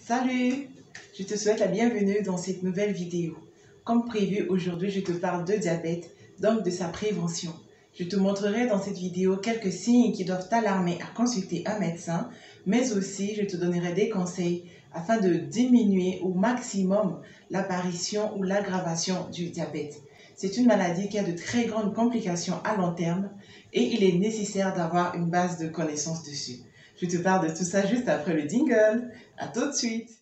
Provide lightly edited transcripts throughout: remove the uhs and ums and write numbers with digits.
Salut! Je te souhaite la bienvenue dans cette nouvelle vidéo. Comme prévu, aujourd'hui, je te parle de diabète, donc de sa prévention. Je te montrerai dans cette vidéo quelques signes qui doivent t'alarmer à consulter un médecin, mais aussi je te donnerai des conseils afin de diminuer au maximum l'apparition ou l'aggravation du diabète. C'est une maladie qui a de très grandes complications à long terme et il est nécessaire d'avoir une base de connaissances dessus. Je te parle de tout ça juste après le jingle. À tout de suite.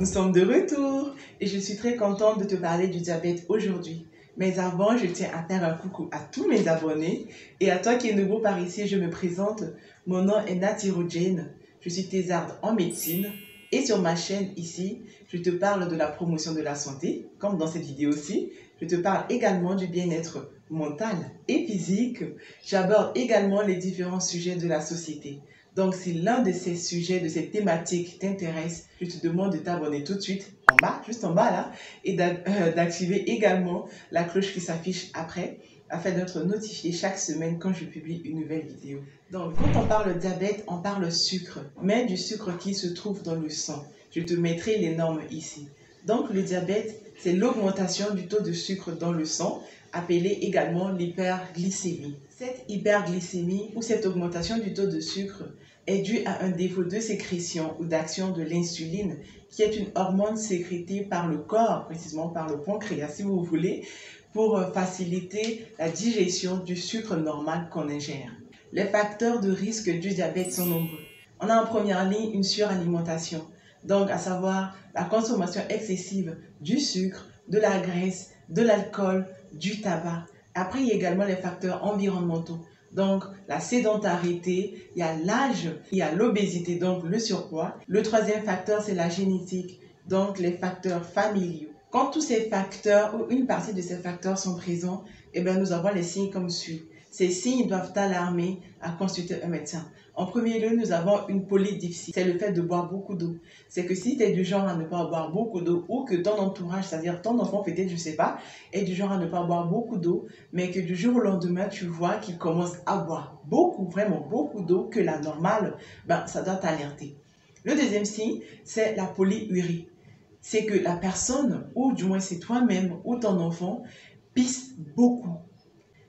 Nous sommes de retour et je suis très contente de te parler du diabète aujourd'hui. Mais avant, je tiens à faire un coucou à tous mes abonnés et à toi qui es nouveau par ici, je me présente. Mon nom est Nathyrogène, je suis thésarde en médecine et sur ma chaîne ici, je te parle de la promotion de la santé, comme dans cette vidéo-ci. Je te parle également du bien-être mental et physique. J'aborde également les différents sujets de la société. Donc, si l'un de ces sujets, de ces thématiques t'intéresse, je te demande de t'abonner tout de suite, en bas, juste en bas là, et d'activer également la cloche qui s'affiche après, afin d'être notifié chaque semaine quand je publie une nouvelle vidéo. Donc, quand on parle diabète, on parle sucre, mais du sucre qui se trouve dans le sang. Je te mettrai les normes ici. Donc, le diabète, c'est l'augmentation du taux de sucre dans le sang, appelée également l'hyperglycémie. Cette hyperglycémie ou cette augmentation du taux de sucre est due à un défaut de sécrétion ou d'action de l'insuline, qui est une hormone sécrétée par le corps, précisément par le pancréas si vous voulez, pour faciliter la digestion du sucre normal qu'on ingère. Les facteurs de risque du diabète sont nombreux. On a en première ligne une suralimentation, donc à savoir la consommation excessive du sucre, de la graisse, de l'alcool, du tabac. Après, il y a également les facteurs environnementaux. Donc, la sédentarité, il y a l'âge, il y a l'obésité, donc le surpoids. Le troisième facteur, c'est la génétique, donc les facteurs familiaux. Quand tous ces facteurs ou une partie de ces facteurs sont présents, eh bien, nous avons les signes comme suit. Ces signes doivent t'alarmer à consulter un médecin. En premier lieu, nous avons une polydipsie. C'est le fait de boire beaucoup d'eau. C'est que si tu es du genre à ne pas boire beaucoup d'eau ou que ton entourage, c'est-à-dire ton enfant peut-être, je ne sais pas, est du genre à ne pas boire beaucoup d'eau, mais que du jour au lendemain, tu vois qu'il commence à boire beaucoup, vraiment beaucoup d'eau que la normale, ben, ça doit t'alerter. Le deuxième signe, c'est la polyurie. C'est que la personne, ou du moins c'est toi-même ou ton enfant, pisse beaucoup.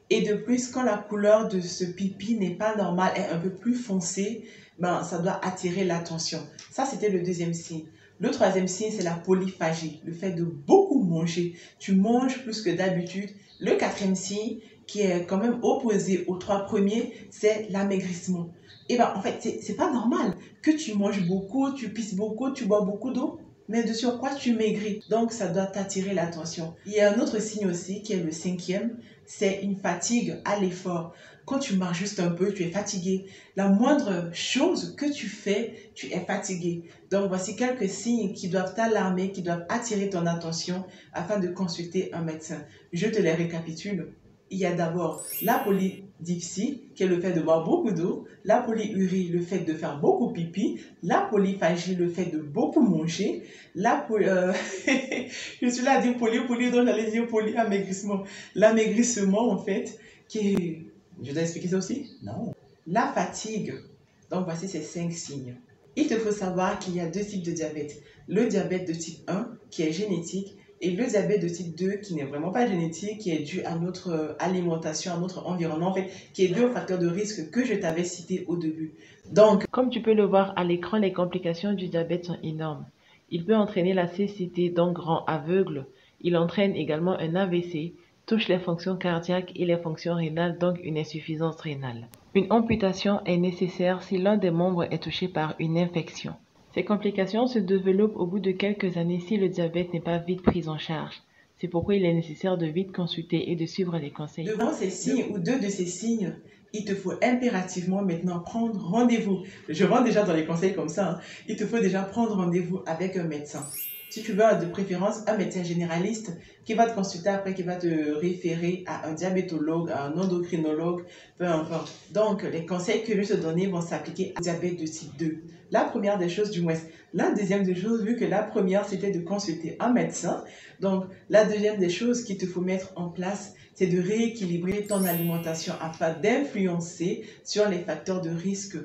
Et de plus, quand la couleur de ce pipi n'est pas normale, est un peu plus foncée, ben, ça doit attirer l'attention. Ça, c'était le deuxième signe. Le troisième signe, c'est la polyphagie, le fait de beaucoup manger. Tu manges plus que d'habitude. Le quatrième signe, qui est quand même opposé aux trois premiers, c'est l'amaigrissement. Et ben, en fait, c'est pas normal que tu manges beaucoup, tu pisses beaucoup, tu bois beaucoup d'eau. Mais de surcroît, tu maigris. Donc, ça doit t'attirer l'attention. Il y a un autre signe aussi, qui est le cinquième, c'est une fatigue à l'effort. Quand tu marches juste un peu, tu es fatigué. La moindre chose que tu fais, tu es fatigué. Donc, voici quelques signes qui doivent t'alarmer, qui doivent attirer ton attention afin de consulter un médecin. Je te les récapitule. Il y a d'abord la polydipsie, qui est le fait de boire beaucoup d'eau, la polyurie, le fait de faire beaucoup pipi, la polyphagie, le fait de beaucoup manger, je suis là à dire poly, donc j'allais dire polyamaigrissement. L'amaigrissement, en fait, qui est... Je dois expliquer ça aussi? Non. La fatigue. Donc, voici ces 5 signes. Il te faut savoir qu'il y a 2 types de diabète. Le diabète de type 1, qui est génétique, et le diabète de type 2, qui n'est vraiment pas génétique, qui est dû à notre alimentation, à notre environnement, en fait, qui est dû aux facteurs de risque que je t'avais cités au début. Donc, comme tu peux le voir à l'écran, les complications du diabète sont énormes. Il peut entraîner la cécité, donc rend aveugle. Il entraîne également un AVC, touche les fonctions cardiaques et les fonctions rénales, donc une insuffisance rénale. Une amputation est nécessaire si l'un des membres est touché par une infection. Ces complications se développent au bout de quelques années si le diabète n'est pas vite pris en charge. C'est pourquoi il est nécessaire de vite consulter et de suivre les conseils. Devant ces signes ou 2 de ces signes, il te faut impérativement maintenant prendre rendez-vous. Je rentre déjà dans les conseils comme ça. Il te faut déjà prendre rendez-vous avec un médecin. Si tu veux, de préférence, un médecin généraliste qui va te consulter après, qui va te référer à un diabétologue, à un endocrinologue, peu importe. Donc, les conseils que je vais te donner vont s'appliquer au diabète de type 2. La première des choses, du moins. La deuxième des choses, vu que la première, c'était de consulter un médecin. Donc, la deuxième des choses qu'il te faut mettre en place, c'est de rééquilibrer ton alimentation afin d'influencer sur les facteurs de risque.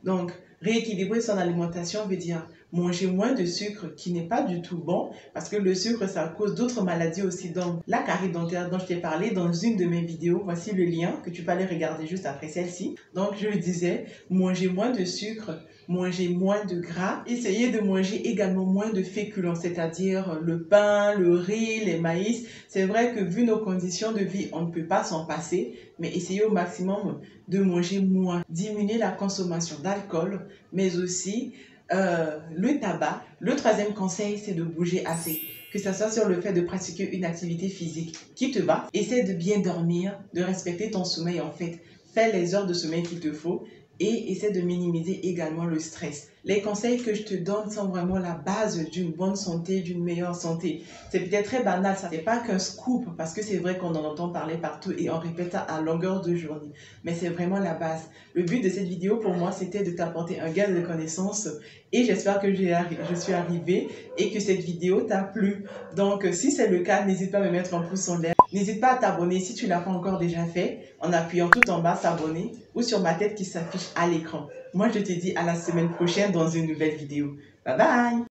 Donc, rééquilibrer son alimentation veut dire manger moins de sucre qui n'est pas du tout bon parce que le sucre, ça cause d'autres maladies aussi. Donc, la carie dentaire dont je t'ai parlé dans une de mes vidéos, voici le lien que tu peux aller regarder juste après celle-ci. Donc, je disais, manger moins de sucre, manger moins de gras, essayer de manger également moins de féculents, c'est-à-dire le pain, le riz, les maïs. C'est vrai que vu nos conditions de vie, on ne peut pas s'en passer, mais essayer au maximum de manger moins, diminuer la consommation d'alcool, mais aussi le tabac. Le troisième conseil, c'est de bouger assez. Que ce soit sur le fait de pratiquer une activité physique qui te va. Essaie de bien dormir, de respecter ton sommeil en fait. Fais les heures de sommeil qu'il te faut et essaie de minimiser également le stress. Les conseils que je te donne sont vraiment la base d'une bonne santé, d'une meilleure santé. C'est peut-être très banal, ça n'est pas qu'un scoop parce que c'est vrai qu'on en entend parler partout et on répète ça à longueur de journée. Mais c'est vraiment la base. Le but de cette vidéo pour moi, c'était de t'apporter un gain de connaissances et j'espère que je suis arrivée et que cette vidéo t'a plu. Donc, si c'est le cas, n'hésite pas à me mettre un pouce en l'air. N'hésite pas à t'abonner si tu ne l'as pas encore déjà fait en appuyant tout en bas s'abonner ou sur ma tête qui s'affiche à l'écran. Moi, je te dis à la semaine prochaine dans une nouvelle vidéo. Bye bye!